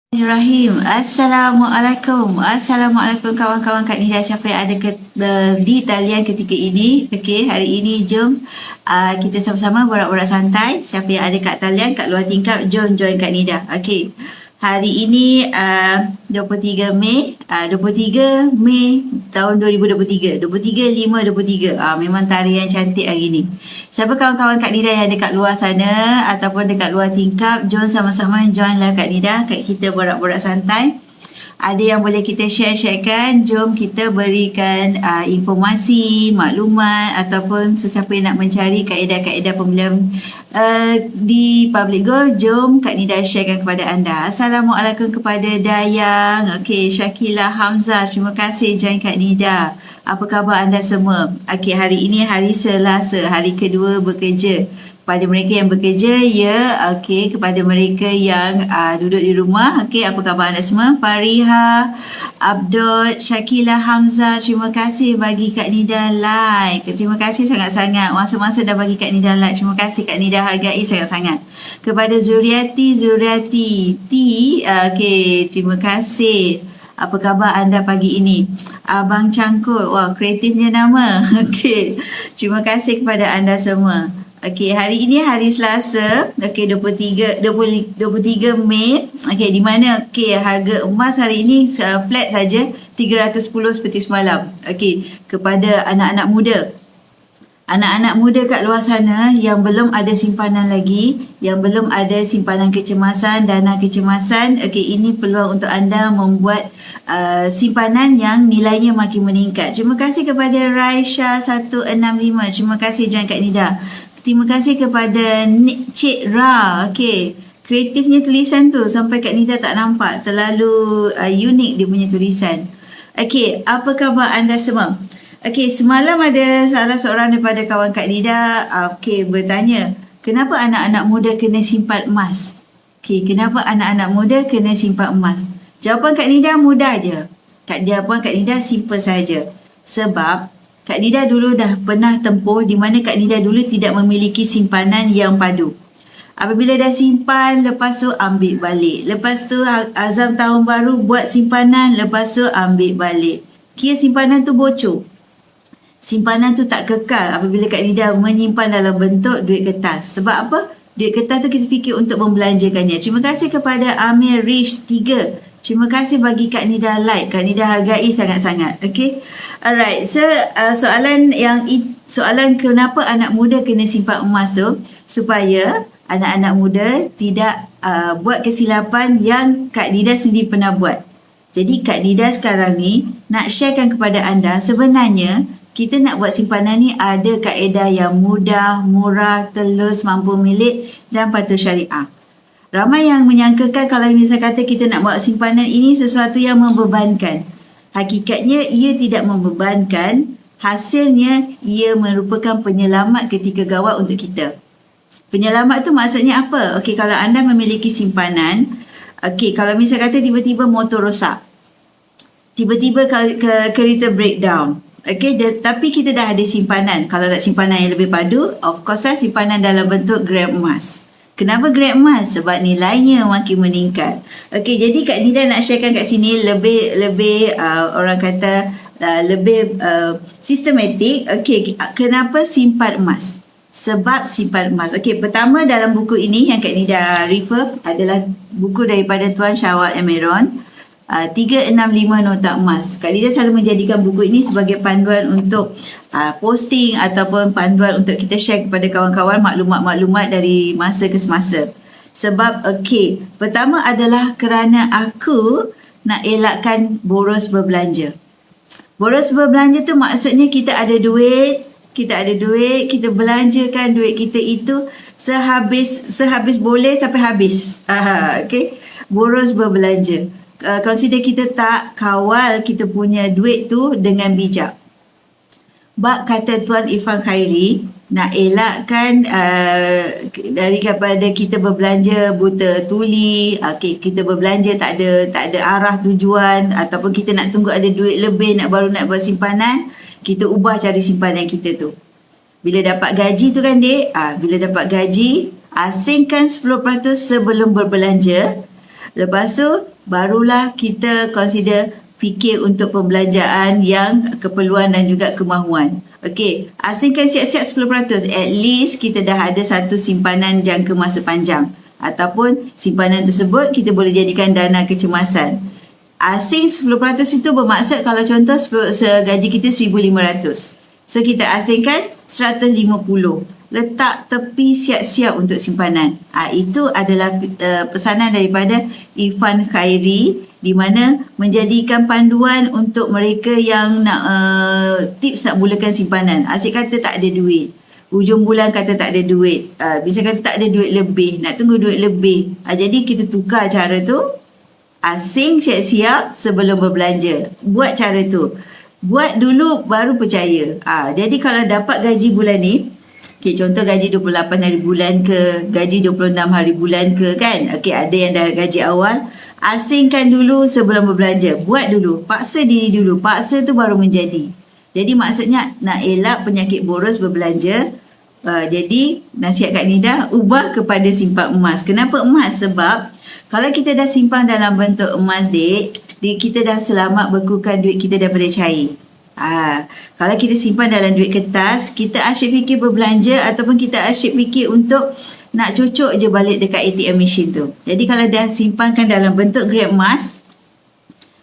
Bismillahirrahmanirrahim. Assalamualaikum kawan-kawan Kak Nida, siapa yang ada di talian ketika ini. Okey, hari ini jom kita sama-sama borak-borak santai. Siapa yang ada kat talian kat luar tingkap, jom join Kak Nida. Okey. Hari ini 23 Mei 23 Mei tahun 2023. 23/5/23. Memang tarikh yang cantik hari ni. Siapa kawan-kawan Kak Nida yang dekat luar sana ataupun dekat luar tingkap, jom sama-sama join lah Kak Nida, kat kita borak-borak santai. Ada yang boleh kita share-sharekan, jom kita berikan informasi, maklumat ataupun sesiapa yang nak mencari kaedah-kaedah pembelian di Public Go, jom Kak Nida sharekan kepada anda. Assalamualaikum kepada Dayang, okey, Syakila Hamzah, terima kasih join Kak Nida. Apa khabar anda semua? Okey, hari ini hari Selasa, hari kedua bekerja. Kepada mereka yang bekerja, ya, okey. Kepada mereka yang duduk di rumah, okey, apa khabar anda semua? Fariha, Abdul, Syakila Hamzah, terima kasih bagi Kak Nida like. Terima kasih sangat-sangat. Masa-masa dah bagi Kak Nida like. Terima kasih Kak Nida, hargai sangat-sangat. Kepada Zuriati, okey, terima kasih. Apa khabar anda pagi ini? Abang Cangkul, wah, kreatifnya nama. Okey, terima kasih kepada anda semua. Okey, hari ini hari Selasa, okey, 23 Mei. Okey, di mana okey, harga emas hari ini flat saja 310 seperti semalam. Okey, kepada anak-anak muda. Anak-anak muda kat luar sana yang belum ada simpanan lagi, yang belum ada simpanan kecemasan, dana kecemasan, okey, ini peluang untuk anda membuat simpanan yang nilainya makin meningkat. Terima kasih kepada Raisha 165. Terima kasih join Kak Nida. Terima kasih kepada Cik Ra. Okey, kreatifnya tulisan tu sampai Kak Nida tak nampak. Terlalu unik dia punya tulisan. Okey, apa khabar anda semua? Okey, semalam ada salah seorang daripada kawan Kak Nida bertanya, kenapa anak-anak muda kena simpan emas? Okey, kenapa anak-anak muda kena simpan emas? Jawapan Kak Nida mudah je. Jawapan Kak Nida simple saja. Sebab Kak Nida dulu dah pernah tempuh di mana Kak Nida dulu tidak memiliki simpanan yang padu. Apabila dah simpan, lepas tu ambil balik. Lepas tu azam tahun baru buat simpanan, lepas tu ambil balik. Kira simpanan tu bocor. Simpanan tu tak kekal apabila Kak Nida menyimpan dalam bentuk duit kertas. Sebab apa? Duit kertas tu kita fikir untuk membelanjakannya. Terima kasih kepada Amir Rich 3. Terima kasih bagi Kak Nida like. Kak Nida hargai sangat-sangat. Okay. Alright. So, soalan kenapa anak muda kena simpan emas tu? Supaya anak-anak muda tidak buat kesilapan yang Kak Nida sendiri pernah buat. Jadi Kak Nida sekarang ni nak sharekan kepada anda, sebenarnya kita nak buat simpanan ni ada kaedah yang mudah, murah, telus, mampu milik dan patuh syariah. Ramai yang menyangkakan kalau misalnya kata kita nak buat simpanan ini sesuatu yang membebankan. Hakikatnya ia tidak membebankan, hasilnya ia merupakan penyelamat ketika gawat untuk kita. Penyelamat tu maksudnya apa? Okey, kalau anda memiliki simpanan, okey, kalau misalnya kata tiba-tiba motor rosak, tiba-tiba kereta breakdown, okey, tapi kita dah ada simpanan. Kalau nak simpanan yang lebih padu, of course lah simpanan dalam bentuk gram emas. Kenapa gram emas? Sebab nilainya makin meningkat. Okey, jadi Kak Nida nak sharekan kat sini lebih orang kata lebih sistematik. Okey, kenapa simpan emas? Sebab simpan emas. Okey, pertama dalam buku ini yang Kak Nida refer adalah buku daripada Tuan Syawal Emiron, 365 Nota Emas. Kak Nida selalu menjadikan buku ini sebagai panduan untuk posting ataupun panduan untuk kita share kepada kawan-kawan maklumat-maklumat dari masa ke semasa. Sebab okey, pertama adalah kerana aku nak elakkan boros berbelanja. Boros berbelanja tu maksudnya kita ada duit, kita belanjakan duit kita itu sehabis boleh sampai habis. Okey, boros berbelanja. Consider kita tak kawal kita punya duit tu dengan bijak. Bak kata Tuan Irfan Khairi, nak elakkan daripada kita berbelanja buta tuli, kita berbelanja tak ada arah tujuan, ataupun kita nak tunggu ada duit lebih baru nak buat simpanan, kita ubah cara simpanan kita tu. Bila dapat gaji tu kan dek, bila dapat gaji, asingkan 10% sebelum berbelanja. Lepas tu barulah kita consider fikir untuk pembelanjaan yang keperluan dan juga kemahuan. Okey, asingkan siap-siap 10%. At least kita dah ada satu simpanan jangka masa panjang. Ataupun simpanan tersebut kita boleh jadikan dana kecemasan. Asing 10% itu bermaksud kalau contoh gaji kita 1,500. So kita asingkan 150. Letak tepi siap-siap untuk simpanan. Itu adalah pesanan daripada Irfan Khairi, di mana menjadikan panduan untuk mereka yang nak tips nak mulakan simpanan. Asyik kata tak ada duit. Hujung bulan kata tak ada duit. Bisa kata tak ada duit lebih. Nak tunggu duit lebih. Jadi kita tukar cara tu. Asing siap-siap sebelum berbelanja. Buat cara tu. Buat dulu baru percaya. Jadi kalau dapat gaji bulan ni, contoh gaji 28 hari bulan ke, gaji 26 hari bulan ke kan. Ada yang dah gaji awal. Asingkan dulu sebelum berbelanja. Buat dulu. Paksa diri dulu. Paksa tu baru menjadi. Jadi maksudnya nak elak penyakit boros berbelanja. Jadi nasihat Kak Nida, ubah kepada simpan emas. Kenapa emas? Sebab kalau kita dah simpan dalam bentuk emas, kita dah selamat bekukan duit kita daripada cair. Kalau kita simpan dalam duit kertas, kita asyik fikir berbelanja ataupun kita asyik fikir untuk nak cucuk je balik dekat ATM machine tu. Jadi kalau dah simpankan dalam bentuk grade emas,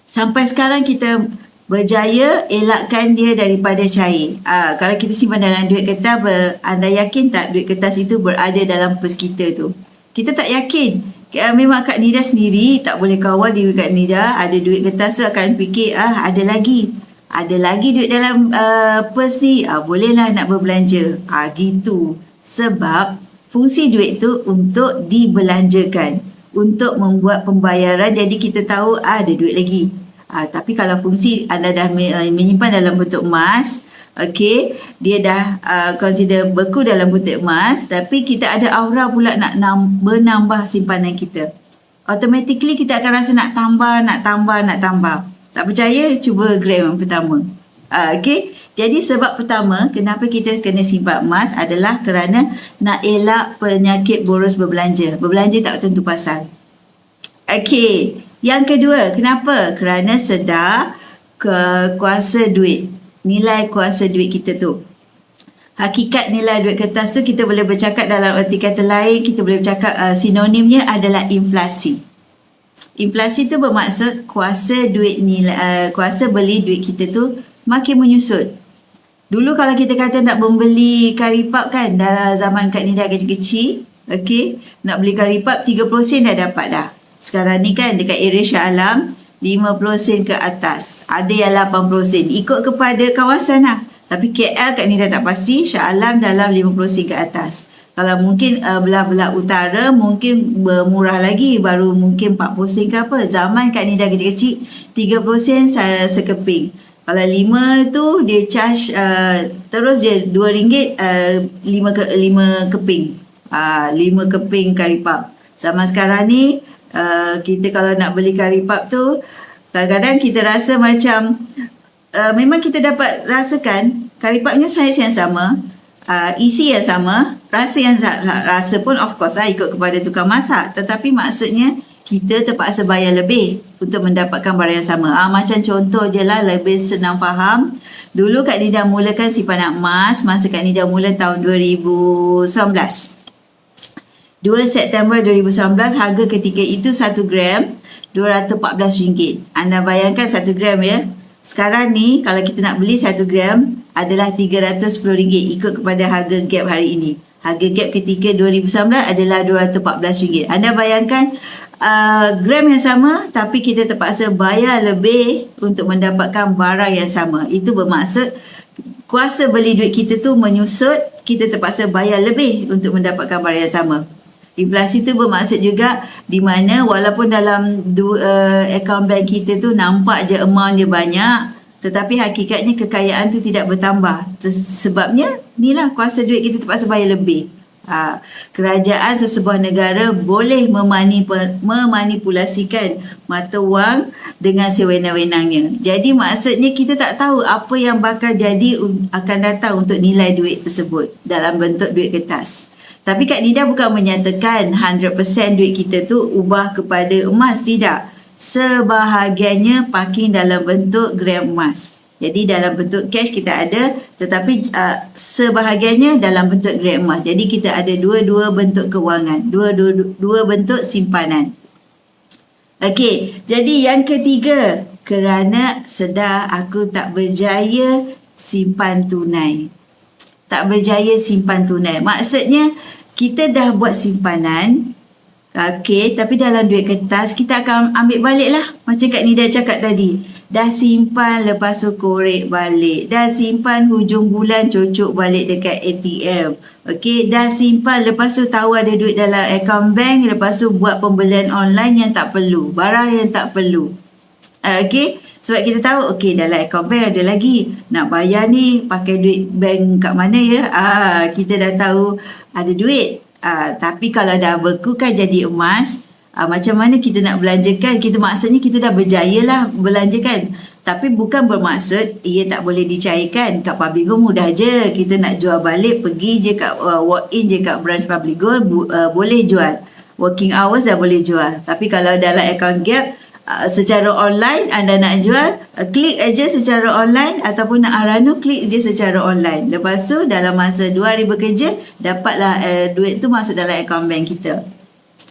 sampai sekarang kita berjaya elakkan dia daripada cair. Kalau kita simpan dalam duit kertas, anda yakin tak duit kertas itu berada dalam pers kita tu? Kita tak yakin. Memang Kak Nida sendiri tak boleh kawal diri Kak Nida. Ada duit kertas tu akan fikir, ada lagi duit dalam pers ni, bolehlah nak berbelanja. Gitu. Sebab fungsi duit tu untuk dibelanjakan, untuk membuat pembayaran, jadi kita tahu ada duit lagi. Tapi kalau fungsi anda dah menyimpan dalam bentuk emas, dia dah consider beku dalam bentuk emas, tapi kita ada aura pula nak menambah simpanan kita. Automatically kita akan rasa nak tambah. Tak percaya? Cuba gram yang pertama. Jadi sebab pertama kenapa kita kena simpan emas adalah kerana nak elak penyakit boros berbelanja. Berbelanja tak tentu pasal. Yang kedua, kenapa? Kerana sedar kuasa duit. Nilai kuasa duit kita tu. Hakikat nilai duit kertas tu kita boleh bercakap dalam erti kata lain, kita boleh bercakap sinonimnya adalah inflasi. Inflasi tu bermaksud kuasa beli duit kita tu makin menyusut. Dulu kalau kita kata nak membeli karipap kan, dalam zaman Kak Nida kecil-kecil, nak beli karipap 30 sen dah dapat dah. Sekarang ni kan dekat area Shah Alam 50 sen ke atas. Ada yang 80 sen. Ikut kepada kawasan lah. Tapi KL Kak Nida tak pasti. Shah Alam dalam 50 sen ke atas. Kalau mungkin belah-belah utara mungkin murah lagi. Baru mungkin 40 sen ke apa. Zaman Kak Nida kecil-kecil 30 sen sekeping. Kalau 5 tu dia charge terus je RM2 5 keping. 5 keping karipap. Zaman sekarang ni kita kalau nak beli karipap tu kadang-kadang kita rasa macam memang kita dapat rasakan karipapnya saiz yang sama, isi yang sama, rasa pun of course lah ikut kepada tukang masak, tetapi maksudnya kita terpaksa bayar lebih untuk mendapatkan barang yang sama. Macam contoh je lah, lebih senang faham. Dulu Kak Nida mulakan simpanan emas masa Kak Nida mula tahun 2019. 2 September 2019, harga ketika itu 1 gram RM214. Anda bayangkan 1 gram ya. Sekarang ni kalau kita nak beli 1 gram adalah RM310 ikut kepada harga gap hari ini. Harga gap ketika 2019 adalah RM214. Anda bayangkan gram yang sama tapi kita terpaksa bayar lebih untuk mendapatkan barang yang sama. Itu bermaksud kuasa beli duit kita tu menyusut, kita terpaksa bayar lebih untuk mendapatkan barang yang sama. Inflasi tu bermaksud juga di mana walaupun dalam akaun bank kita tu nampak je amount dia banyak, tetapi hakikatnya kekayaan tu tidak bertambah. Sebabnya inilah kuasa duit kita terpaksa bayar lebih. Kerajaan sesebuah negara boleh memanipulasikan mata wang dengan sewenang-wenangnya. Jadi maksudnya kita tak tahu apa yang bakal jadi akan datang untuk nilai duit tersebut dalam bentuk duit kertas. Tapi Kak Nida bukan menyatakan 100% duit kita tu ubah kepada emas, tidak. Sebahagiannya parking dalam bentuk gram emas. Jadi dalam bentuk cash kita ada, tetapi sebahagiannya dalam bentuk gram emas. Jadi kita ada dua bentuk kewangan, dua bentuk simpanan. Okey, jadi yang ketiga, kerana sedar aku tak berjaya simpan tunai. Tak berjaya simpan tunai. Maksudnya kita dah buat simpanan, okey, tapi dalam duit kertas kita akan ambil balik lah. Macam Kak Nida cakap tadi, dah simpan lepas tu korek balik, dah simpan hujung bulan cucuk balik dekat ATM. Okey, dah simpan lepas tu tahu ada duit dalam akaun bank, lepas tu buat pembelian online yang tak perlu, barang yang tak perlu. Okey, sebab kita tahu okey dalam akaun bank ada lagi, nak bayar ni pakai duit bank kat mana ya? Kita dah tahu ada duit. Tapi kalau dah bekukan jadi emas, macam mana kita nak belanjakan? Kita maksudnya kita dah berjaya lah belanjakan. Tapi bukan bermaksud ia tak boleh dicairkan. Kat Public Gold mudah je. Kita nak jual balik, pergi je kat walk in je kat branch Public Gold, boleh jual. Working hours dah boleh jual. Tapi kalau dalam account gap, secara online anda nak jual, klik aja secara online, ataupun nak aranu, klik je secara online. Lepas tu dalam masa 2 hari bekerja, dapatlah duit tu masuk dalam akaun bank kita.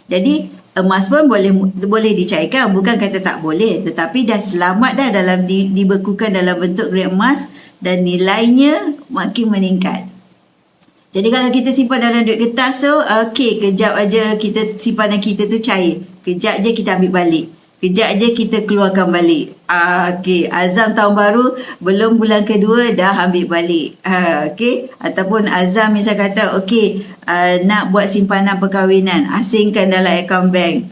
Jadi emas pun boleh dicairkan, bukan kata tak boleh, tetapi dah selamat dah dalam dibekukan dalam bentuk gram emas dan nilainya makin meningkat. Jadi kalau kita simpan dalam duit kertas tu, okey, kejap aja kita simpanan kita tu cair. Kejap je kita ambil balik. Kejap je kita keluarkan balik. Okey, azam tahun baru, belum bulan kedua dah ambil balik. Okey, ataupun azam misal kata okey, nak buat simpanan perkahwinan, asingkan dalam akaun bank.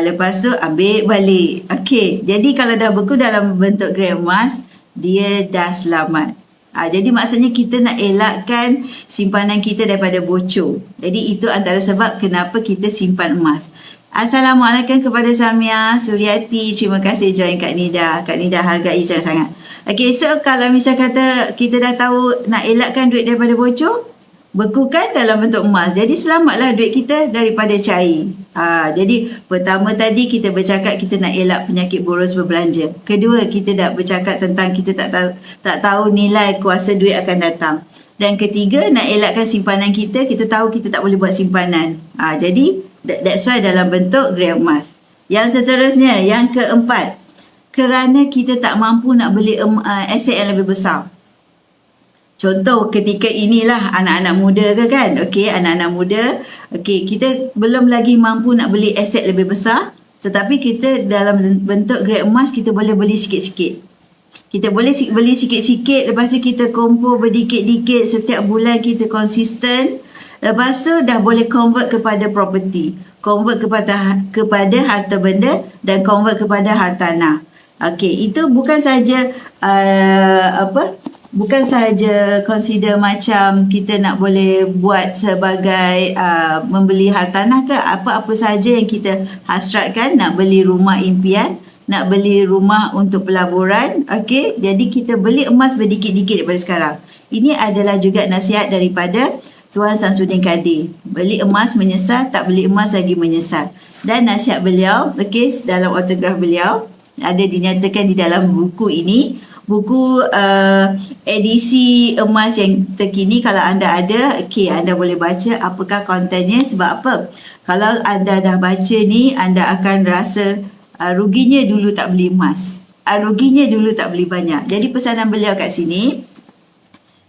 Lepas tu ambil balik. Okey, jadi kalau dah beku dalam bentuk gram emas, dia dah selamat. Jadi maksudnya kita nak elakkan simpanan kita daripada bocor. Jadi itu antara sebab kenapa kita simpan emas. Assalamualaikum kepada Samia Suryati. Terima kasih join Kak Nida. Kak Nida hargai sangat-sangat. Okay, so kalau misal kata kita dah tahu nak elakkan duit daripada bocor, bekukan dalam bentuk emas. Jadi selamatlah duit kita daripada cair. Jadi pertama tadi kita bercakap kita nak elak penyakit boros berbelanja. Kedua, kita dah bercakap tentang kita tak tahu nilai kuasa duit akan datang. Dan ketiga, nak elakkan simpanan kita tahu kita tak boleh buat simpanan. Jadi that's why dalam bentuk gram emas. Yang seterusnya, yang keempat, kerana kita tak mampu nak beli aset yang lebih besar. Contoh ketika inilah anak-anak muda ke kan? Okey, anak-anak muda, okey, kita belum lagi mampu nak beli aset lebih besar, tetapi kita dalam bentuk gram emas kita boleh beli sikit-sikit. Kita boleh beli sikit-sikit, lepas tu kita kumpul berdikit-dikit, setiap bulan kita konsisten. Lepas tu dah boleh convert kepada property, convert kepada harta benda dan convert kepada hartanah. Okey, itu bukan saja bukan saja consider macam kita nak boleh buat sebagai membeli hartanah ke, apa-apa saja yang kita hasratkan, nak beli rumah impian, nak beli rumah untuk pelaburan. Okey, jadi kita beli emas berdikit-dikit daripada sekarang. Ini adalah juga nasihat daripada Tuan Samsudin Kadir. Beli emas menyesal, tak beli emas lagi menyesal. Dan nasihat beliau, okey, dalam autograf beliau, ada dinyatakan di dalam buku ini, buku edisi emas yang terkini. Kalau anda ada, okey, anda boleh baca apakah kontennya. Sebab apa? Kalau anda dah baca ni, anda akan rasa ruginya dulu tak beli emas. Ruginya dulu tak beli banyak. Jadi pesanan beliau kat sini,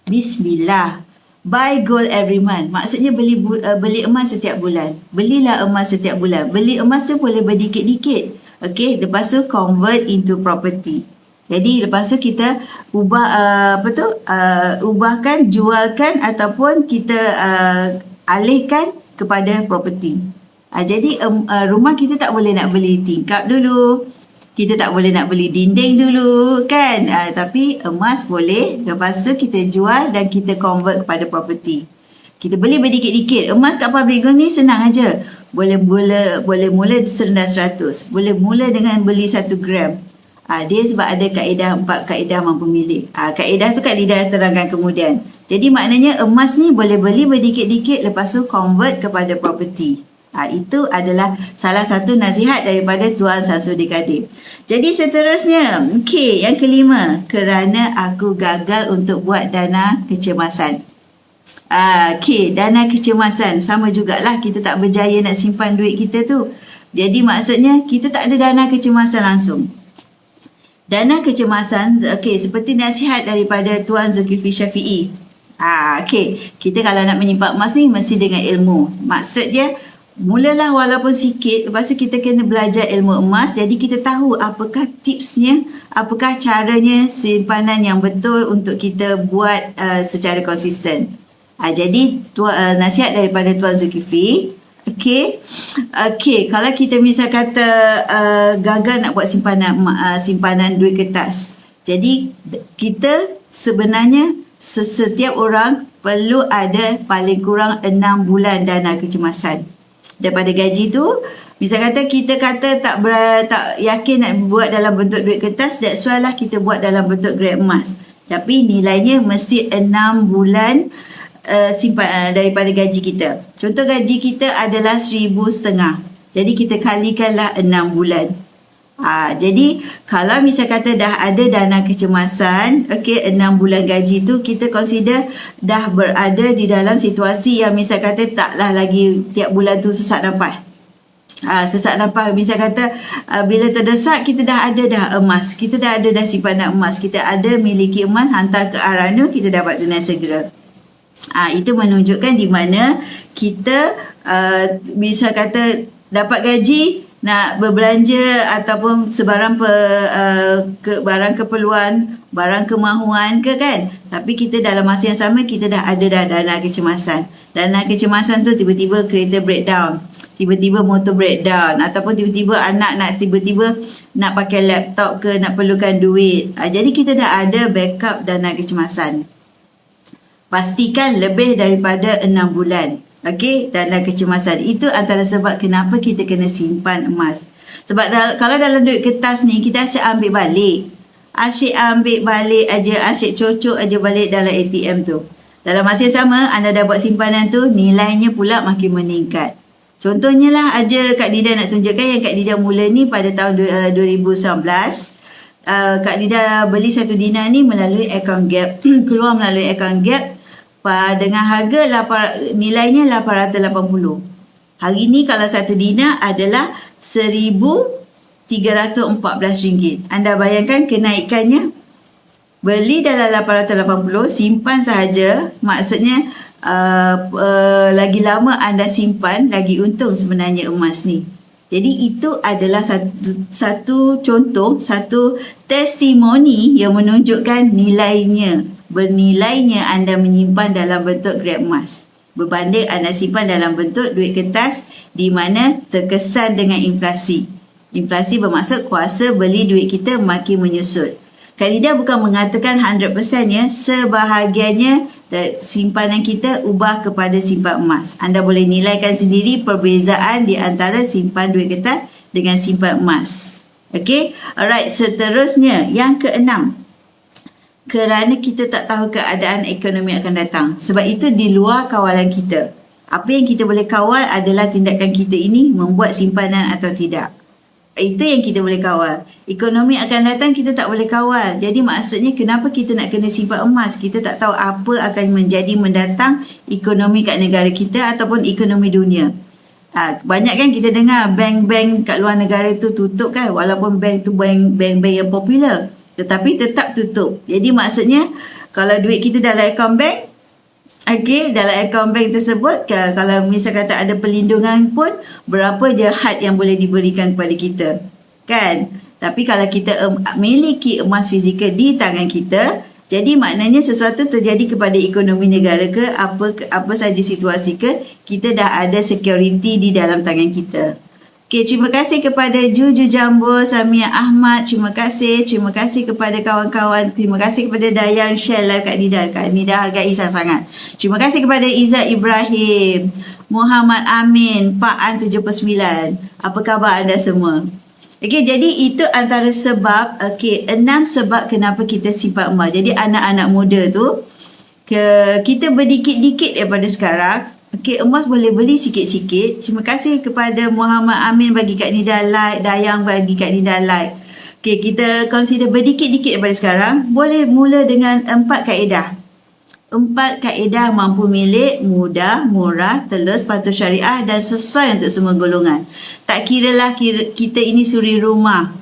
Bismillah, buy gold every month. Maksudnya beli emas setiap bulan. Belilah emas setiap bulan. Beli emas tu boleh berdikit-dikit. Okey, lepas tu convert into property. Jadi lepas tu kita ubahkan, jualkan ataupun kita alihkan kepada property. Jadi rumah kita tak boleh nak beli tingkap dulu. Kita tak boleh nak beli dinding dulu kan. Tapi emas boleh. Lepas tu kita jual dan kita convert kepada property. Kita beli berdikit-dikit. Emas kat Public Gold ni senang aja. Boleh mula serendah 100. Boleh mula dengan beli 1 gram. Dia sebab ada kaedah 4 kaedah mampu milik. Kaedah tu Kak Nida terangkan kemudian. Jadi maknanya emas ni boleh beli berdikit-dikit lepas tu convert kepada property. Itu adalah salah satu nasihat daripada Tuan Samsudin Kadir. Jadi seterusnya, yang kelima, kerana aku gagal untuk buat dana kecemasan. Dana kecemasan. Sama jugalah kita tak berjaya nak simpan duit kita tu. Jadi maksudnya kita tak ada dana kecemasan langsung. Dana kecemasan, seperti nasihat daripada Tuan Zulkifli Syafi'i. Kita kalau nak menyimpan emas ni mesti dengan ilmu. Maksud dia, mulalah walaupun sikit, lepas tu kita kena belajar ilmu emas. Jadi kita tahu apakah tipsnya, apakah caranya simpanan yang betul untuk kita buat secara konsisten. Jadi nasihat daripada Tuan Zulkifli. Kalau kita misal kata gagal nak buat simpanan duit kertas. Jadi kita sebenarnya setiap orang perlu ada paling kurang 6 bulan dana kecemasan. Daripada gaji tu, misal kata kita tak yakin nak buat dalam bentuk duit kertas, that's why lah kita buat dalam bentuk grab emas. Tapi nilainya mesti 6 bulan daripada gaji kita. Contoh gaji kita adalah 1,500. Jadi kita kalikanlah 6 bulan. Jadi kalau misal kata dah ada dana kecemasan, 6 bulan gaji tu kita consider dah berada di dalam situasi yang misal kata taklah lagi tiap bulan tu sesak nafas. Sesak nafas, misal kata bila terdesak kita dah ada emas, kita dah ada simpanan emas, kita ada miliki emas, hantar ke Arana, kita dapat tunai segera. Itu menunjukkan di mana kita bisa kata dapat gaji nak berbelanja ataupun sebarang barang keperluan, barang kemahuan ke kan. Tapi kita dalam masa yang sama kita dah ada dana kecemasan. Dana kecemasan tu tiba-tiba kereta breakdown, tiba-tiba motor breakdown, ataupun tiba-tiba anak nak pakai laptop ke, nak perlukan duit. Jadi kita dah ada backup dana kecemasan. Pastikan lebih daripada 6 bulan. Dana kecemasan. Itu antara sebab kenapa kita kena simpan emas. Sebab kalau dalam duit kertas ni, kita asyik ambil balik. Asyik cocok aja balik dalam ATM tu. Dalam masa yang sama, anda dah buat simpanan tu, nilainya pula makin meningkat. Contohnya lah aja Kak Nida nak tunjukkan yang Kak Nida mula ni pada tahun 2019. Kak Nida beli 1 dinar ni melalui account Gap. Keluar melalui account Gap. Dengan harga nilainya 880. Hari ni kalau 1 dinar adalah RM1,314. Anda bayangkan kenaikannya. Beli dalam 880, simpan sahaja. Maksudnya lagi lama anda simpan, lagi untung sebenarnya emas ni. Jadi itu adalah satu contoh, satu testimoni yang menunjukkan bernilainya anda menyimpan dalam bentuk grab emas berbanding anda simpan dalam bentuk duit kertas di mana terkesan dengan inflasi. Inflasi bermaksud kuasa beli duit kita makin menyusut. Kak Nida bukan mengatakan 100% ya, sebahagiannya simpanan kita ubah kepada simpan emas. Anda boleh nilaikan sendiri perbezaan di antara simpan duit kertas dengan simpan emas. Alright, seterusnya yang keenam. Kerana kita tak tahu keadaan ekonomi akan datang. Sebab itu di luar kawalan kita. Apa yang kita boleh kawal adalah tindakan kita ini membuat simpanan atau tidak. Itu yang kita boleh kawal. Ekonomi akan datang kita tak boleh kawal. Jadi maksudnya kenapa kita nak kena simpan emas? Kita tak tahu apa akan menjadi mendatang ekonomi kat negara kita ataupun ekonomi dunia. Banyak kan kita dengar bank-bank kat luar negara tu tutup kan. Walaupun bank tu bank-bank yang popular. Tetapi tetap tutup. Jadi maksudnya kalau duit kita dalam akaun bank, dalam akaun bank tersebut, kalau misal kata ada perlindungan pun, berapa je had yang boleh diberikan kepada kita. Kan? Tapi kalau kita miliki emas fizikal di tangan kita, jadi maknanya sesuatu terjadi kepada ekonomi negara ke, apa saja situasi ke, kita dah ada security di dalam tangan kita. Terima kasih kepada Juju Jambul, Samia Ahmad, terima kasih kepada kawan-kawan, terima kasih kepada Dayan share live Kak Nida. Kak Nida hargai sangat. Terima kasih kepada Izzat Ibrahim, Muhammad Amin, Pak An 79. Apa khabar anda semua? Okey, jadi itu antara sebab, 6 sebab kenapa kita simpan emas. Jadi anak-anak muda tu, kita berdikit-dikit daripada sekarang. Okey, emas boleh beli sikit-sikit. Terima kasih kepada Muhammad Amin bagi Kak Nida like, Dayang bagi Kak Nida like. Okey, kita consider berdikit-dikit daripada sekarang. Boleh mula dengan 4 kaedah. 4 kaedah mampu milik, mudah, murah, telus, patuh syariah dan sesuai untuk semua golongan. Tak kiralah kita ini suri rumah,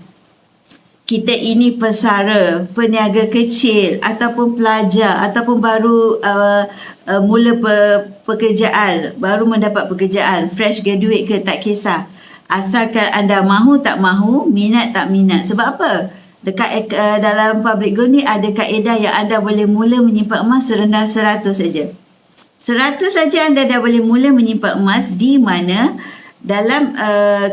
kita ini pesara, peniaga kecil ataupun pelajar ataupun baru mula pekerjaan, baru mendapat pekerjaan, fresh graduate ke, tak kisah. Asalkan anda mahu tak mahu, minat tak minat. Sebab apa? Dekat dalam public gold ni ada kaedah yang anda boleh mula menyimpan emas serendah 100 saja. 100 saja anda dah boleh mula menyimpan emas, di mana dalam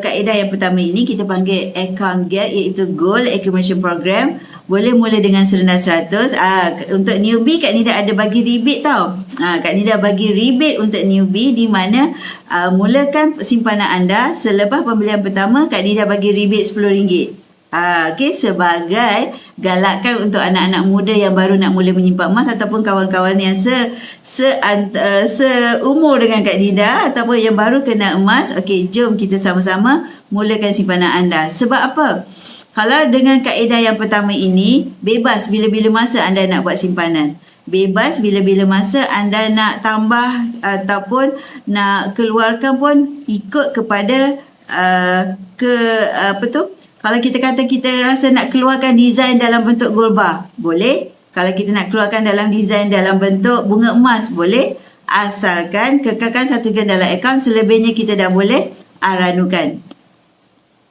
kaedah yang pertama ini kita panggil account gap, iaitu Gold Accumulation Program. Boleh mula dengan serendah 100. Untuk newbie Kak Nida ada bagi rebate tau. Kak Nida bagi rebate untuk newbie, di mana mulakan simpanan anda, selepas pembelian pertama Kak Nida bagi rebate RM10. Okey, sebagai galakkan untuk anak-anak muda yang baru nak mula menyimpan emas ataupun kawan-kawan yang seumur dengan Kak Nida ataupun yang baru kena emas. Okey, jom kita sama-sama mulakan simpanan anda. Sebab apa? Kalau dengan kaedah yang pertama ini, bebas bila-bila masa anda nak buat simpanan. Bebas bila-bila masa anda nak tambah ataupun nak keluarkan pun ikut kepada kalau kita kata kita rasa nak keluarkan design dalam bentuk gold bar, boleh. Kalau kita nak keluarkan dalam design dalam bentuk bunga emas, boleh. Asalkan kekalkan 1 gram dalam akaun, selebihnya kita dah boleh ranukan.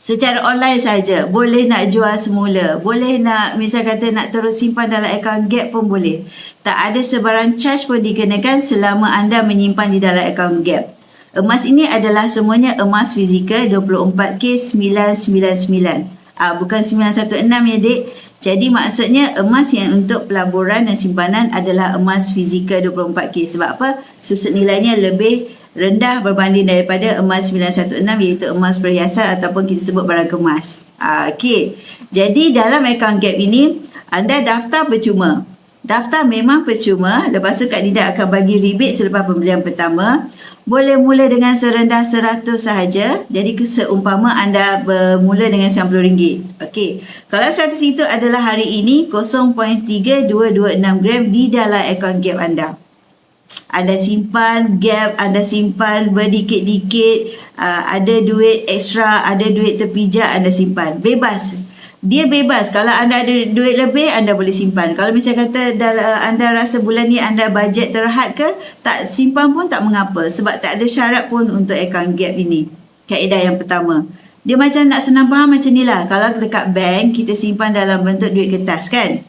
Secara online saja, boleh nak jual semula, boleh nak misal kata nak terus simpan dalam akaun gap pun boleh. Tak ada sebarang charge pun dikenakan selama anda menyimpan di dalam akaun gap. Emas ini adalah semuanya emas fizikal 24K 999. Bukan 916 ya dek. Jadi maksudnya emas yang untuk pelaburan dan simpanan adalah emas fizikal 24K. Sebab apa? Susut nilainya lebih rendah berbanding daripada emas 916, iaitu emas perhiasan ataupun kita sebut barang kemas. Okey. Jadi dalam akaun gap ini anda daftar percuma. Daftar memang percuma. Lepas tu Kak Nida akan bagi rebate selepas pembelian pertama. Boleh mula dengan serendah 100 sahaja. Jadi seumpama anda bermula dengan RM90. Okey. Kalau 100 itu adalah hari ini 0.3226 gram di dalam akaun gap anda. Anda simpan gap, anda simpan berdikit-dikit, ada duit ekstra, ada duit terpijak, anda simpan. Bebas. Dia bebas. Kalau anda ada duit lebih, anda boleh simpan. Kalau misalnya kata anda rasa bulan ni anda bajet terhad ke, tak simpan pun tak mengapa. Sebab tak ada syarat pun untuk akaun gap ini. Kaedah yang pertama. Dia macam nak senang faham macam ni lah. Kalau dekat bank, kita simpan dalam bentuk duit kertas kan.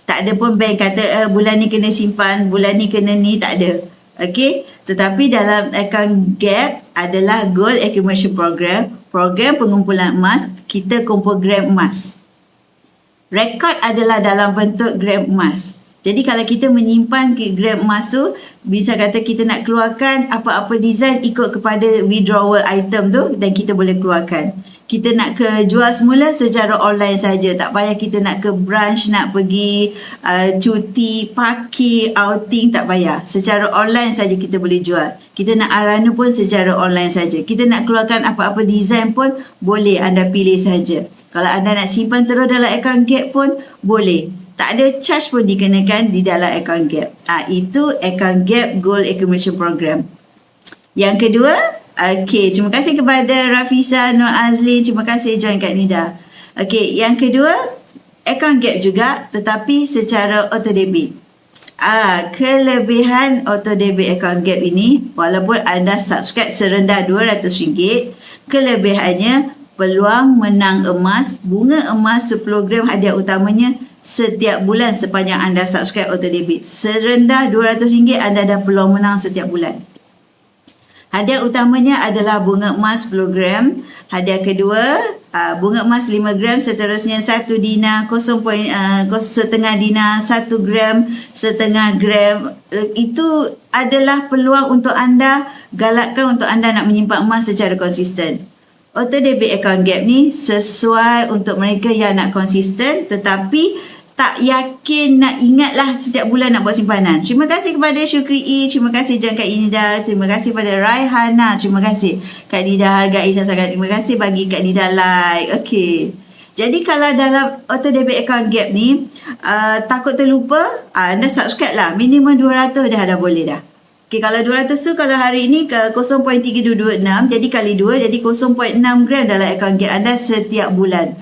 Tak ada pun bank kata bulan ni kena simpan, bulan ni kena ni, tak ada. Okey. Tetapi dalam akaun gap adalah Gold Accumulation Program. Program pengumpulan emas, kita kumpul gram emas. Rekod adalah dalam bentuk gram emas. Jadi kalau kita menyimpan gram emas tu, bisa kata kita nak keluarkan apa-apa design ikut kepada withdrawal item tu dan kita boleh keluarkan. Kita nak ke jual semula secara online saja. Tak payah kita nak ke branch, nak pergi cuti, parking, outing, tak payah. Secara online saja kita boleh jual. Kita nak arana pun secara online saja. Kita nak keluarkan apa-apa design pun boleh, anda pilih saja. Kalau anda nak simpan terus dalam akaun gap pun boleh. Tak ada charge pun dikenakan di dalam akaun gap. Itu akaun gap Gold Accumulation Program. Yang kedua, okey, terima kasih kepada Rafisa Nur Azlin. Terima kasih join Kak Nida. Okey, yang kedua, akaun gap juga tetapi secara auto debit. Kelebihan auto debit akaun gap ini, walaupun anda subscribe serendah RM200, kelebihannya peluang menang emas, bunga emas 10 gram hadiah utamanya setiap bulan sepanjang anda subscribe auto debit. Serendah RM200 anda dah peluang menang setiap bulan. Hadiah utamanya adalah bunga emas 10 gram. Hadiah kedua, bunga emas 5 gram, seterusnya 1 dinar, 0.5 dinar, 1 gram, setengah gram. Itu adalah peluang untuk anda, galakkan untuk anda nak menyimpan emas secara konsisten. Auto debit account gap ni sesuai untuk mereka yang nak konsisten tetapi tak yakin nak ingatlah setiap bulan nak buat simpanan. Terima kasih kepada Syukri E, terima kasih Kak Inida, terima kasih pada Raihana, terima kasih Kak Dida hargai saya sangat, terima kasih bagi Kak Dida like. Okey. Jadi kalau dalam auto debit account gap ni takut terlupa, anda subscribe lah, minimum 200 dah boleh dah. Okey, kalau 200 tu kalau hari ini ke 0.3226 jadi kali 2 jadi 0.6 gram dalam akaun gap anda setiap bulan.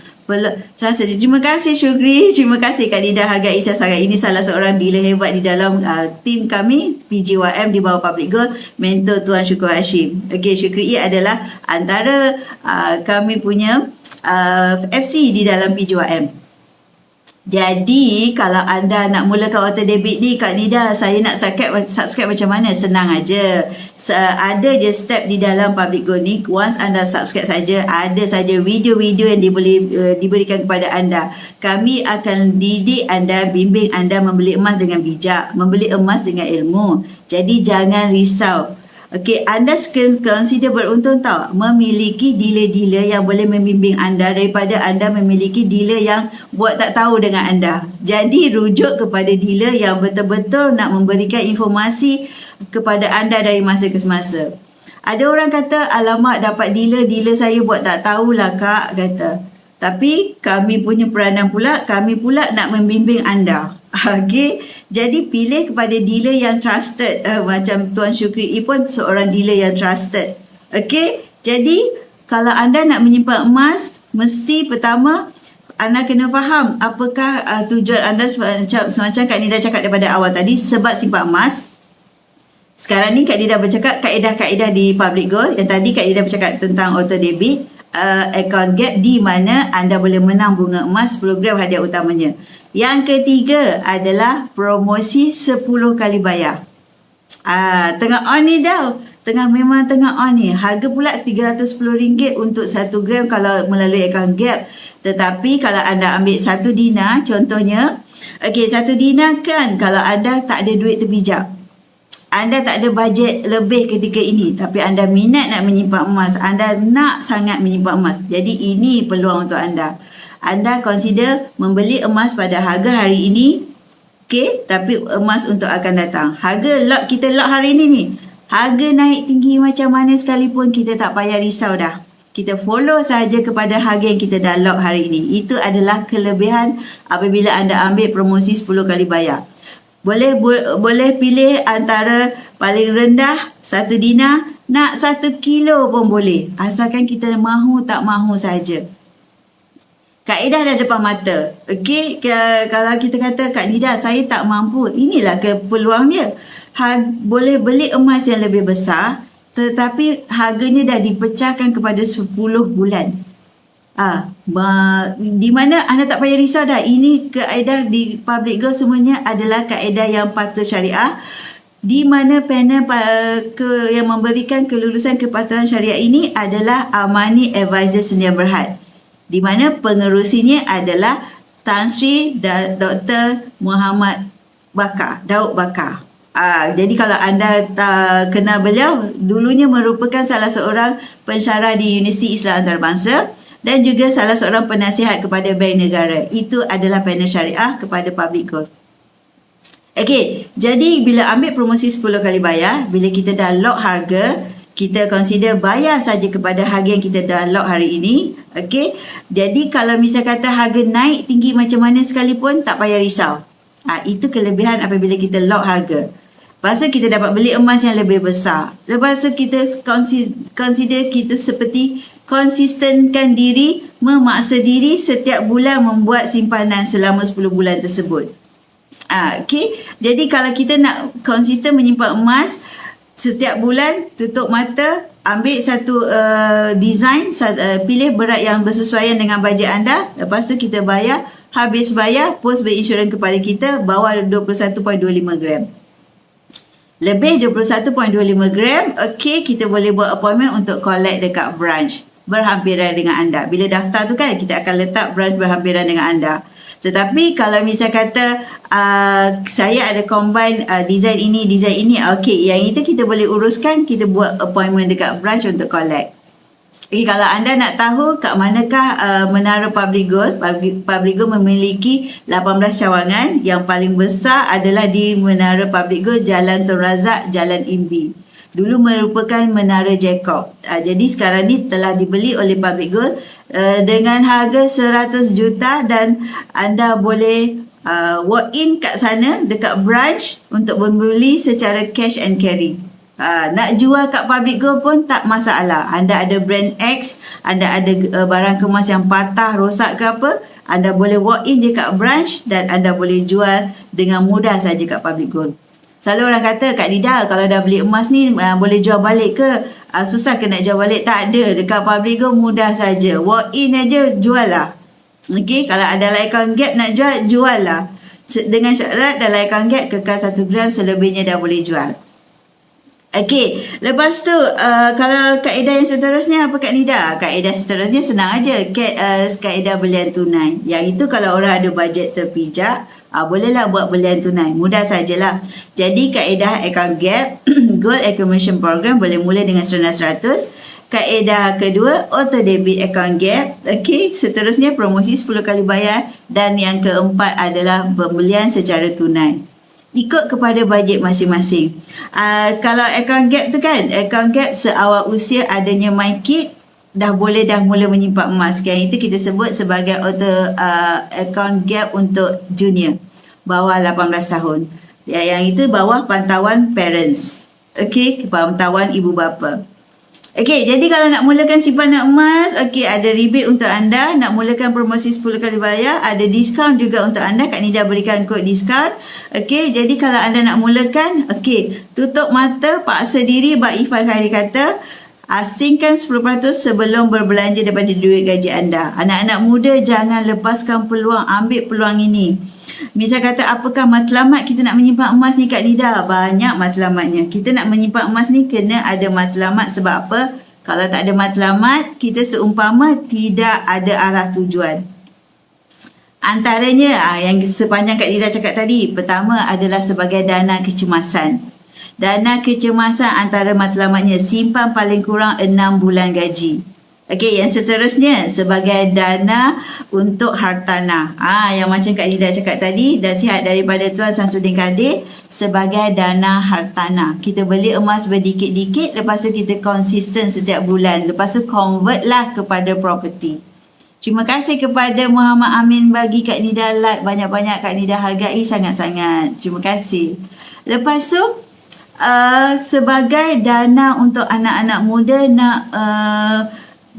Terasa. Terima kasih Syukri, terima kasih Kak Dida hargai saya sangat. Ini salah seorang dealer hebat di dalam tim kami PGYM di bawah Public Gold, mentor Tuan Syukur Hashim. Okey, Syukri E adalah antara kami punya FC di dalam PGYM. Jadi kalau anda nak mulakan auto debit ni Kak Nida, saya nak subscribe macam mana? Senang aja. Ada je step di dalam Public Gold ni. Once anda subscribe saja, ada saja video-video yang diberikan kepada anda. Kami akan didik anda, bimbing anda membeli emas dengan bijak, membeli emas dengan ilmu. Jadi jangan risau. Okey, anda consider beruntung tau memiliki dealer-dealer yang boleh membimbing anda daripada anda memiliki dealer yang buat tak tahu dengan anda. Jadi rujuk kepada dealer yang betul-betul nak memberikan informasi kepada anda dari masa ke semasa. Ada orang kata, alamak dapat dealer saya buat tak tahulah Kak, kata. Tapi kami punya peranan pula, kami pula nak membimbing anda. Okey, jadi pilih kepada dealer yang trusted. Macam Tuan Syukri E pun seorang dealer yang trusted. Okey, jadi kalau anda nak menyimpan emas, mesti pertama anda kena faham apakah tujuan anda semacam Kak Nida cakap daripada awal tadi, sebab simpan emas. Sekarang ni Kak Nida bercakap kaedah-kaedah di Public Gold. Yang tadi Kak Nida bercakap tentang auto debit account gap di mana anda boleh menang bunga emas 10 gram hadiah utamanya. Yang ketiga adalah promosi 10 kali bayar. Tengah on ni dah. Memang tengah on ni. Harga pula RM310 untuk 1 gram kalau melalui account gap. Tetapi kalau anda ambil 1 dinar contohnya. Okey, 1 dinar kan kalau anda tak ada duit terpijak. Anda tak ada bajet lebih ketika ini. Tapi anda minat nak menyimpan emas. Anda nak sangat menyimpan emas. Jadi ini peluang untuk anda. Anda consider membeli emas pada harga hari ini, okey, tapi emas untuk akan datang. Harga kita lot hari ini ni, harga naik tinggi macam mana sekalipun kita tak payah risau dah. Kita follow saja kepada harga yang kita dah lock hari ini. Itu adalah kelebihan apabila anda ambil promosi 10 kali bayar. Boleh pilih antara paling rendah 1 dinar, nak 1 kilo pun boleh. Asalkan kita mahu tak mahu saja. Kaedah dah depan mata. Okey, kalau kita kata Kak Nida saya tak mampu, inilah peluang dia. Boleh beli emas yang lebih besar tetapi harganya dah dipecahkan kepada 10 bulan. Di mana anda tak payah risau dah. Ini kaedah di Public Gold semuanya adalah kaedah yang patuh syariah. Di mana panel yang memberikan kelulusan kepatuhan syariah ini adalah Amani Advisor Sedia Berhad. Di mana pengerusinya adalah Tan Sri Dr. Muhammad Bakar, Daud Bakar. Jadi kalau anda kenal beliau, dulunya merupakan salah seorang pensyarah di Universiti Islam Antarabangsa dan juga salah seorang penasihat kepada Bank Negara. Itu adalah panel syariah kepada Public Gold. Okey, jadi bila ambil promosi 10 kali bayar, bila kita dah lock harga, kita consider bayar saja kepada harga yang kita dah lock hari ini. Okey. Jadi kalau misal kata harga naik tinggi macam mana sekalipun, tak payah risau. Itu kelebihan apabila kita lock harga. Lepas tu kita dapat beli emas yang lebih besar. Lepas tu kita consider kita seperti konsistenkan diri, memaksa diri setiap bulan membuat simpanan selama 10 bulan tersebut. Okey. Jadi kalau kita nak konsisten menyimpan emas, setiap bulan tutup mata, ambil satu design, pilih berat yang bersesuaian dengan bajet anda. Lepas tu kita bayar, habis bayar, pos berinsurans kepada kita bawah 21.25 gram. Lebih 21.25 gram, okey, kita boleh buat appointment untuk collect dekat branch berhampiran dengan anda. Bila daftar tu kan, kita akan letak branch berhampiran dengan anda. Tetapi kalau misal kata saya ada combine design ini, okey, yang itu kita boleh uruskan, kita buat appointment dekat branch untuk collect. Kalau anda nak tahu kat manakah Menara Public Gold, Public Gold memiliki 18 cawangan. Yang paling besar adalah di Menara Public Gold, Jalan Tun Razak, Jalan Imbi. Dulu merupakan Menara Jacob. Jadi sekarang ni telah dibeli oleh Public Gold dengan harga 100 juta dan anda boleh walk in kat sana dekat branch untuk membeli secara cash and carry. Nak jual kat Public Gold pun tak masalah. Anda ada brand X, anda ada barang kemas yang patah, rosak ke apa, anda boleh walk in je kat branch dan anda boleh jual dengan mudah saja kat Public Gold. Selalu orang kata, Kak Nida, kalau dah beli emas ni boleh jual balik ke? Susah ke nak jual balik? Tak ada. Dekat Public Gold mudah saja. Walk in aja, jual lah. Okey, kalau ada account gap nak jual, jual lah. Dengan syarat dalam account gap kekal 1 gram, selebihnya dah boleh jual. Okey, lepas tu kalau kaedah yang seterusnya apa Kak Nida? Kaedah seterusnya senang aja. Kaedah belian tunai. Yang itu kalau orang ada bajet terpijak, bolehlah buat belian tunai. Mudah sajalah. Jadi kaedah account gap, Gold Accumulation Program boleh mula dengan serendah 100. Kaedah kedua, auto debit account gap. Okey, seterusnya promosi 10 kali bayar. Dan yang keempat adalah pembelian secara tunai. Ikut kepada bajet masing-masing. Kalau account gap tu kan, account gap seawal usia adanya MyKit, dah mula menyimpan emas. Yang itu kita sebut sebagai auto account gap untuk junior bawah 18 tahun. Yang itu bawah pantauan parents. Okey, pantauan ibu bapa. Okey, jadi kalau nak mulakan simpanan emas, okey, ada rebate untuk anda. Nak mulakan promosi 10 kali bayar, ada diskaun juga untuk anda. Kak Nida berikan kod diskaun. Okey, jadi kalau anda nak mulakan, okey, tutup mata, paksa diri, Bak Ifan Khairi kata, asingkan 10% sebelum berbelanja daripada duit gaji anda. Anak-anak muda jangan lepaskan peluang, ambil peluang ini. Misal kata, apakah matlamat kita nak menyimpan emas ni Kak Nida? Banyak matlamatnya. Kita nak menyimpan emas ni kena ada matlamat. Sebab apa? Kalau tak ada matlamat, kita seumpama tidak ada arah tujuan. Antaranya yang sepanjang Kak Nida cakap tadi, pertama adalah sebagai dana kecemasan. Dana kecemasan antara matlamatnya simpan paling kurang 6 bulan gaji. Okey, yang seterusnya sebagai dana untuk hartanah. Yang macam Kak Nida cakap tadi, nasihat daripada Tuan Samsudin Kadir, sebagai dana hartanah. Kita beli emas berdikit-dikit, lepas tu kita konsisten setiap bulan. Lepas tu convert lah kepada property. Terima kasih kepada Muhammad Amin bagi Kak Nida like banyak-banyak. Kak Nida hargai sangat-sangat. Terima kasih. Lepas tu sebagai dana untuk anak-anak muda nak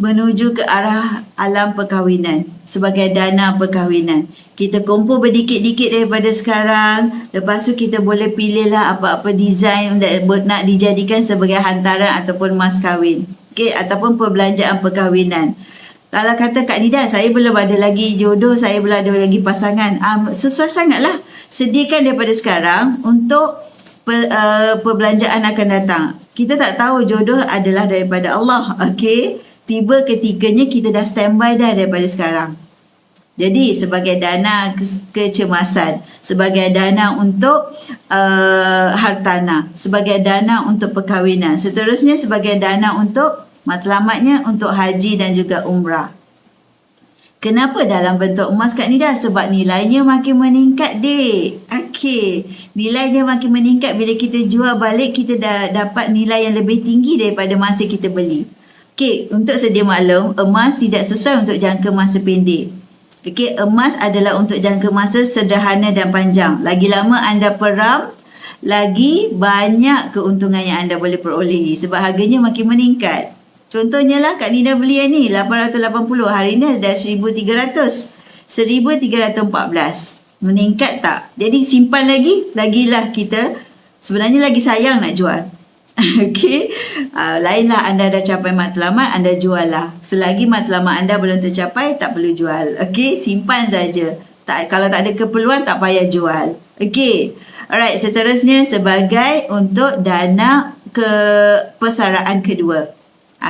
menuju ke arah alam perkahwinan, sebagai dana perkahwinan. Kita kumpul berdikit-dikit daripada sekarang, lepas tu kita boleh pilihlah apa-apa design nak dijadikan sebagai hantaran ataupun mas kahwin. Okey, ataupun perbelanjaan perkahwinan. Kalau kata Kak Nida, saya belum ada lagi jodoh, saya belum ada lagi pasangan. Sesuai sangatlah. Sediakan daripada sekarang untuk perbelanjaan akan datang. Kita tak tahu jodoh adalah daripada Allah. Okey. Tiba ketiganya kita dah standby dah daripada sekarang. Jadi sebagai dana kecemasan, sebagai dana untuk hartanah, sebagai dana untuk perkahwinan. Seterusnya sebagai dana untuk matlamatnya untuk haji dan juga umrah. Kenapa dalam bentuk emas Kak Nida? Sebab nilainya makin meningkat dek. Okey, nilainya makin meningkat bila kita jual balik, kita dah dapat nilai yang lebih tinggi daripada masa kita beli. Okey, untuk sedia maklum, emas tidak sesuai untuk jangka masa pendek. Okey, emas adalah untuk jangka masa sederhana dan panjang. Lagi lama anda peram, lagi banyak keuntungan yang anda boleh perolehi sebab harganya makin meningkat. Contohnya lah Kak Nida beli yang ni 880, hari ni dah 1300, 1314. Meningkat tak? Jadi simpan lagilah kita sebenarnya lagi sayang nak jual. Okey, lainlah anda dah capai matlamat, anda jual lah. Selagi matlamat anda belum tercapai, tak perlu jual. Okey, simpan saja. Kalau tak ada keperluan, tak payah jual. Okey, alright, seterusnya sebagai untuk dana persaraan kedua.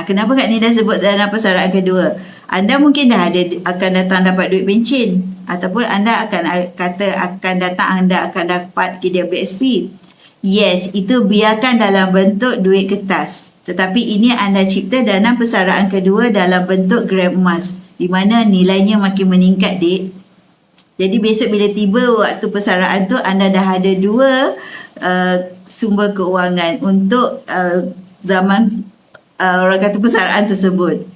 Kenapa Kak Nida sebut dana persaraan kedua? Anda mungkin akan datang dapat duit pencen, ataupun anda akan datang anda akan dapat KDBSP. Yes, itu biarkan dalam bentuk duit kertas. Tetapi ini anda cipta dana persaraan kedua dalam bentuk gram emas, di mana nilainya makin meningkat, Dik. Jadi besok bila tiba waktu persaraan tu, anda dah ada dua sumber keuangan untuk zaman orang kata persaraan tersebut.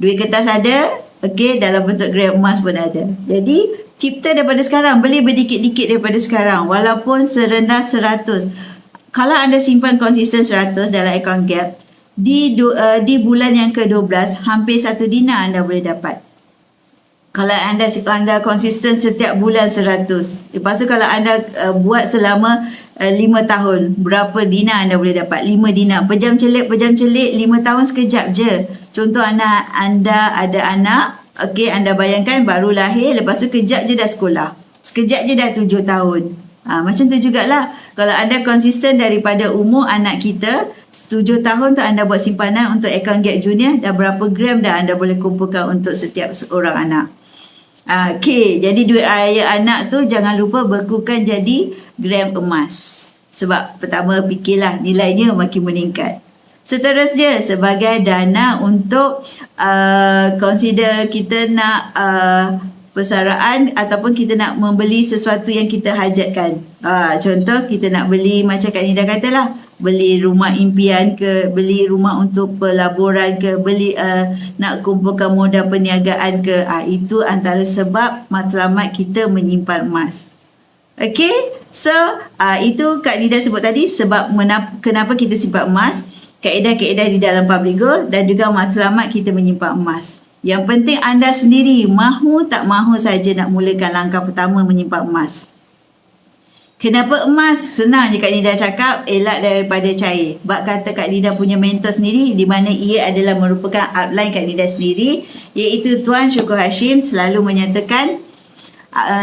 Duit kertas ada, okey, dalam bentuk gram emas pun ada. Jadi cipta daripada sekarang, beli berdikit-dikit daripada sekarang walaupun serendah 100. Kalau anda simpan konsisten 100 dalam akaun Gap, di bulan yang ke-12 hampir 1 dinar anda boleh dapat. Kalau anda konsisten setiap bulan 100. Lepas tu kalau anda buat selama 5 tahun, berapa dinar anda boleh dapat? 5 dinar. Pejam celik 5 tahun sekejap je. Contoh anda ada anak, okey, anda bayangkan baru lahir, lepas tu kejap je dah sekolah. Sekejap je dah 7 tahun. Macam tu jugalah. Kalau anda konsisten daripada umur anak kita, 7 tahun tu anda buat simpanan untuk akaun Gap Junior, dah berapa gram dah anda boleh kumpulkan untuk setiap seorang anak. Okey, jadi duit ayah anak tu jangan lupa bekukan jadi gram emas. Sebab pertama fikirlah nilainya makin meningkat. Seterusnya sebagai dana untuk consider kita nak persaraan ataupun kita nak membeli sesuatu yang kita hajatkan. Contoh kita nak beli macam Kak Nida katalah, beli rumah impian ke, beli rumah untuk pelaburan ke, beli nak kumpulkan modal perniagaan ke. Itu antara sebab matlamat kita menyimpan emas. Okey, so itu Kak Nida sebut tadi sebab kenapa kita simpan emas, kaedah-kaedah di dalam public goal dan juga matlamat kita menyimpan emas. Yang penting anda sendiri mahu tak mahu saja nak mulakan langkah pertama menyimpan emas. Kenapa emas? Senang je Kak Nida cakap, elak daripada cair. Bak kata Kak Nida punya mentor sendiri, di mana ia adalah merupakan outline Kak Nida sendiri, iaitu Tuan Syukur Hashim selalu menyatakan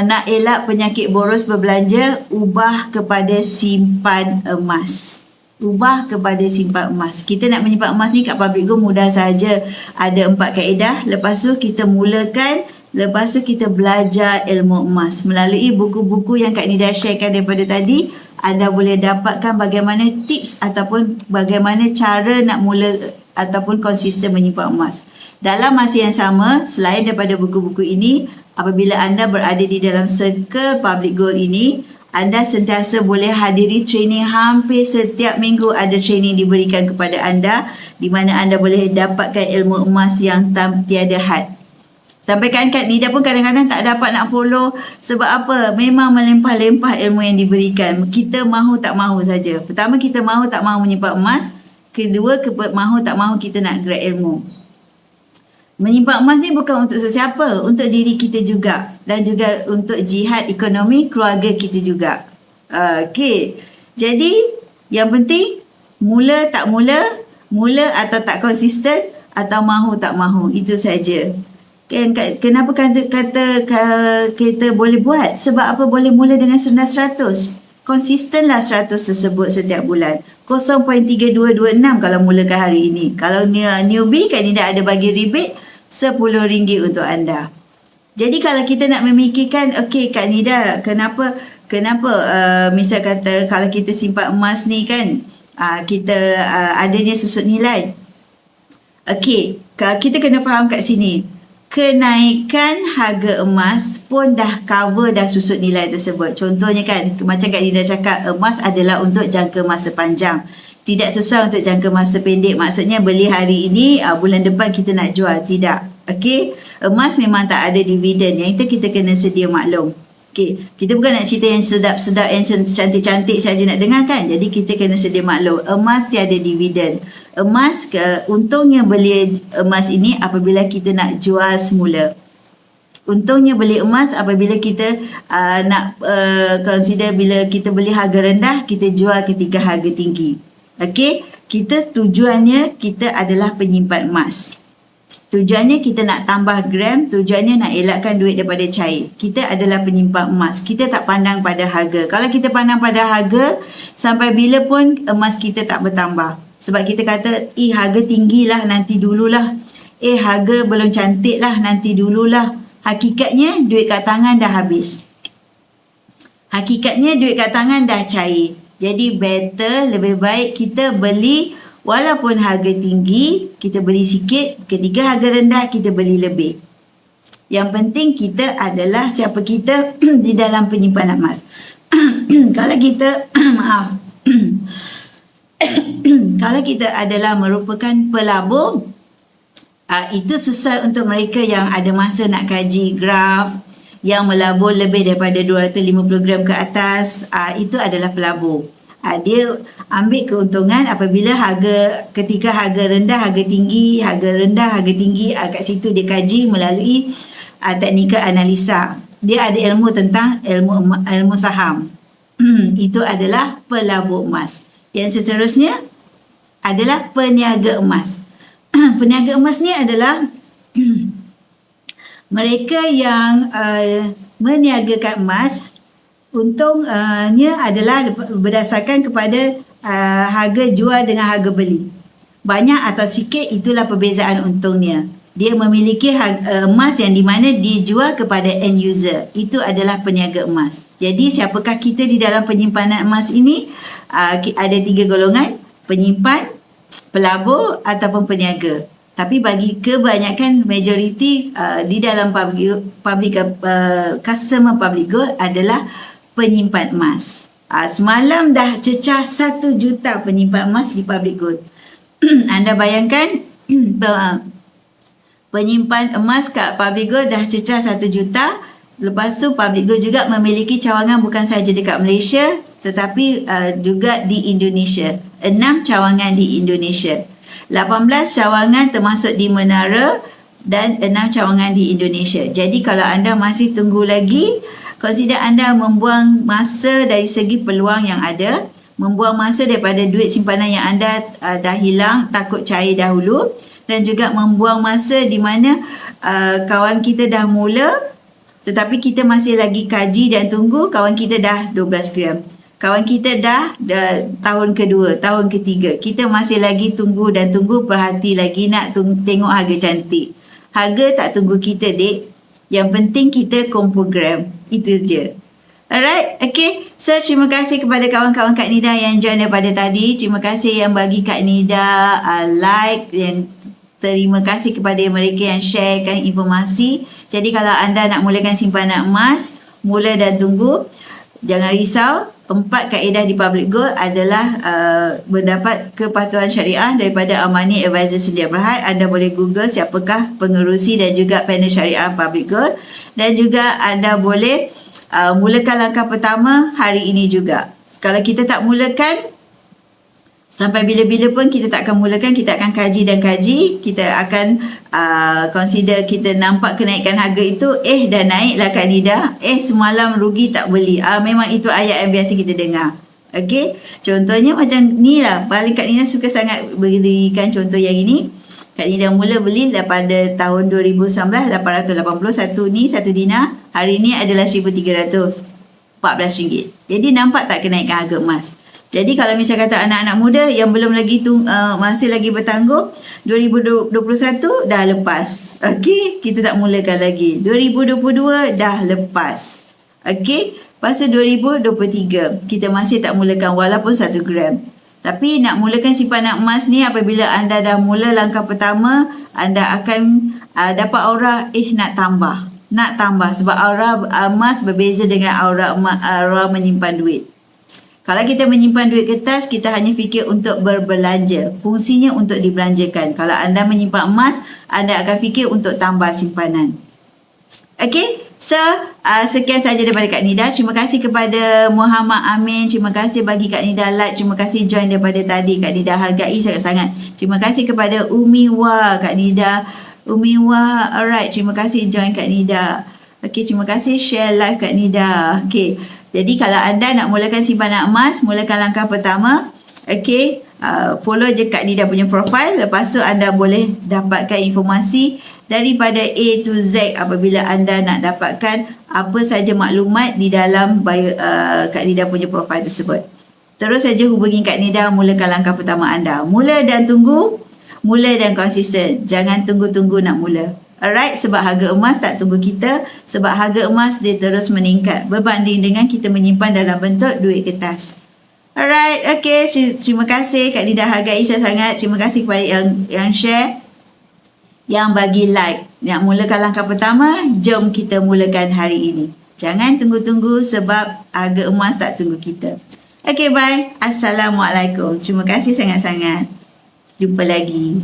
nak elak penyakit boros berbelanja, ubah kepada simpan emas. Ubah kepada simpan emas. Kita nak menyimpan emas ni kat Public Goal mudah saja. Ada 4 kaedah. Lepas tu kita mulakan. Lepas tu kita belajar ilmu emas. Melalui buku-buku yang Kak Nida sharekan daripada tadi, anda boleh dapatkan bagaimana tips ataupun bagaimana cara nak mula ataupun konsisten menyimpan emas. Dalam masa yang sama, selain daripada buku-buku ini, apabila anda berada di dalam circle Public Goal ini, anda sentiasa boleh hadiri training. Hampir setiap minggu ada training diberikan kepada anda, di mana anda boleh dapatkan ilmu emas yang tiada had. Sampai kan Kak Nida pun kadang-kadang tak dapat nak follow. Sebab apa? Memang melimpah-limpah ilmu yang diberikan. Kita mahu tak mahu saja. Pertama, kita mahu tak mahu menyimpan emas. Kedua, mahu tak mahu kita nak grab ilmu. Menyimpan emas ni bukan untuk sesiapa, untuk diri kita juga dan juga untuk jihad ekonomi keluarga kita juga. Okey. Jadi yang penting mula tak mula, mula atau tak konsisten atau mahu tak mahu, itu saja. Kenapa kata kita boleh buat? Sebab apa boleh mula dengan rendah 100? Konsistenlah 100 tersebut setiap bulan. 0.3226 kalau mulakan hari ini. Kalau newbie Kak Nida ada bagi rebate RM10 untuk anda. Jadi kalau kita nak memikirkan, okey Kak Nida, kenapa misal kata kalau kita simpan emas ni kan, kita adanya susut nilai. Okey, kita kena faham kat sini. Kenaikan harga emas pun dah cover dah susut nilai tersebut. Contohnya kan, macam Kak Nida cakap, emas adalah untuk jangka masa panjang. Tidak sesuai untuk jangka masa pendek. Maksudnya beli hari ini, bulan depan kita nak jual. Tidak. Okey. Emas memang tak ada dividen. Yang itu kita kena sedia maklum. Okey. Kita bukan nak cerita yang sedap-sedap, yang cantik-cantik saja nak dengar kan. Jadi kita kena sedia maklum. Emas tiada dividen. Emas, untungnya beli emas ini apabila kita nak jual semula. Untungnya beli emas apabila kita nak consider bila kita beli harga rendah, kita jual ketika harga tinggi. Okey, tujuannya kita adalah penyimpan emas. Tujuannya kita nak tambah gram, tujuannya nak elakkan duit daripada cair. Kita adalah penyimpan emas. Kita tak pandang pada harga. Kalau kita pandang pada harga, sampai bila pun emas kita tak bertambah. Sebab kita kata, harga tinggilah, nanti dululah. Harga belum cantik lah, nanti dululah. Hakikatnya duit kat tangan dah habis. Hakikatnya duit kat tangan dah cair. Jadi better, lebih baik kita beli Walaupun harga tinggi, kita beli sikit. Ketika harga rendah, kita beli lebih. Yang penting kita adalah siapa kita di dalam penyimpanan emas. Kalau kita, maaf. Kalau kita adalah merupakan pelabur, itu sesuai untuk mereka yang ada masa nak kaji graf, yang melabur lebih daripada 250 gram ke atas, itu adalah pelabur. Dia ambil keuntungan apabila ketika harga rendah, harga tinggi, harga rendah, harga tinggi, kat situ dia kaji melalui teknikal analisa. Dia ada ilmu tentang ilmu saham. Itu adalah pelabur emas. Yang seterusnya adalah peniaga emas. Peniaga emas ni adalah mereka yang meniagakan emas. Untungnya adalah berdasarkan kepada harga jual dengan harga beli. Banyak atau sikit, itulah perbezaan untungnya. Dia memiliki emas yang di mana dijual kepada end user. Itu adalah peniaga emas. Jadi siapakah kita di dalam penyimpanan emas ini? Ada 3 golongan: penyimpan, pelabur ataupun peniaga. Tapi bagi kebanyakan majoriti di dalam customer public gold adalah penyimpan emas. Semalam dah cecah 1 juta penyimpan emas di public gold. Anda bayangkan penyimpan emas kat public gold dah cecah 1 juta. Lepas tu public gold juga memiliki cawangan bukan sahaja dekat Malaysia tetapi juga di Indonesia. 6 cawangan di Indonesia. 18 cawangan termasuk di Menara dan 6 cawangan di Indonesia. Jadi kalau anda masih tunggu lagi, consider anda membuang masa dari segi peluang yang ada, membuang masa daripada duit simpanan yang anda dah hilang, takut cair dahulu, dan juga membuang masa di mana kawan kita dah mula tetapi kita masih lagi kaji dan tunggu. Kawan kita dah 12 gram, kawan kita dah tahun kedua, tahun ketiga, kita masih lagi tunggu dan tunggu, perhati lagi nak tengok harga cantik. Harga tak tunggu kita, dek. Yang penting kita kumpul gram. Itu je. Alright, okay. So, terima kasih kepada kawan-kawan Kak Nida yang join daripada tadi. Terima kasih yang bagi Kak Nida like, dan terima kasih kepada mereka yang sharekan informasi. Jadi, kalau anda nak mulakan simpanan emas, mula dan tunggu. Jangan risau. 4 kaedah di public gold adalah mendapat kepatuhan syariah daripada Amani Advisor Sedia Berhad. Anda boleh google siapakah pengerusi dan juga panel syariah public gold. Dan juga anda boleh mulakan langkah pertama hari ini juga. Kalau kita tak mulakan, sampai bila-bila pun kita tak akan mulakan, kita akan kaji dan kaji. Kita akan consider kita nampak kenaikan harga itu, dah naiklah Kak Nida, semalam rugi tak beli. Memang itu ayat yang biasa kita dengar. Okey, contohnya macam ni lah. Paling Kak Nida suka sangat berikan contoh yang ini. Kak Nida mula beli pada tahun 2019, 881 ni, 1 dinar. Hari ni adalah 1,314 ringgit. Jadi nampak tak kenaikan harga emas? Jadi kalau misal kata anak-anak muda yang belum lagi masih lagi bertangguh, 2021 dah lepas. Okey, kita tak mulakan lagi. 2022 dah lepas. Okey, pasal 2023 kita masih tak mulakan walaupun 1 gram. Tapi nak mulakan simpanan emas ni, apabila anda dah mula langkah pertama, anda akan dapat aura nak tambah. Nak tambah sebab aura emas berbeza dengan aura menyimpan duit. Kalau kita menyimpan duit kertas, kita hanya fikir untuk berbelanja. Fungsinya untuk dibelanjakan. Kalau anda menyimpan emas, anda akan fikir untuk tambah simpanan. Okey, so sekian sahaja daripada Kak Nida. Terima kasih kepada Muhammad Amin. Terima kasih bagi Kak Nida like. Terima kasih join daripada tadi. Kak Nida hargai sangat-sangat. Terima kasih kepada Umiwa, Kak Nida. Umiwa, alright. Terima kasih join Kak Nida. Okey, terima kasih share live Kak Nida. Okey. Jadi kalau anda nak mulakan simpanan emas, mulakan langkah pertama. Okey, follow je Kak Nida punya profile. Lepas tu anda boleh dapatkan informasi daripada A to Z apabila anda nak dapatkan apa saja maklumat di dalam Kak Nida punya profile tersebut. Terus saja hubungi Kak Nida, mulakan langkah pertama anda. Mula dan tunggu, mula dan konsisten. Jangan tunggu-tunggu nak mula. Alright, sebab harga emas tak tunggu kita. Sebab harga emas dia terus meningkat berbanding dengan kita menyimpan dalam bentuk duit kertas. Alright, okay. Terima kasih Kak Dida, hargai saya sangat. Terima kasih kepada yang share, yang bagi like. Yang mulakan langkah pertama, jom kita mulakan hari ini. Jangan tunggu-tunggu sebab harga emas tak tunggu kita. Okay, bye. Assalamualaikum. Terima kasih sangat-sangat. Jumpa lagi.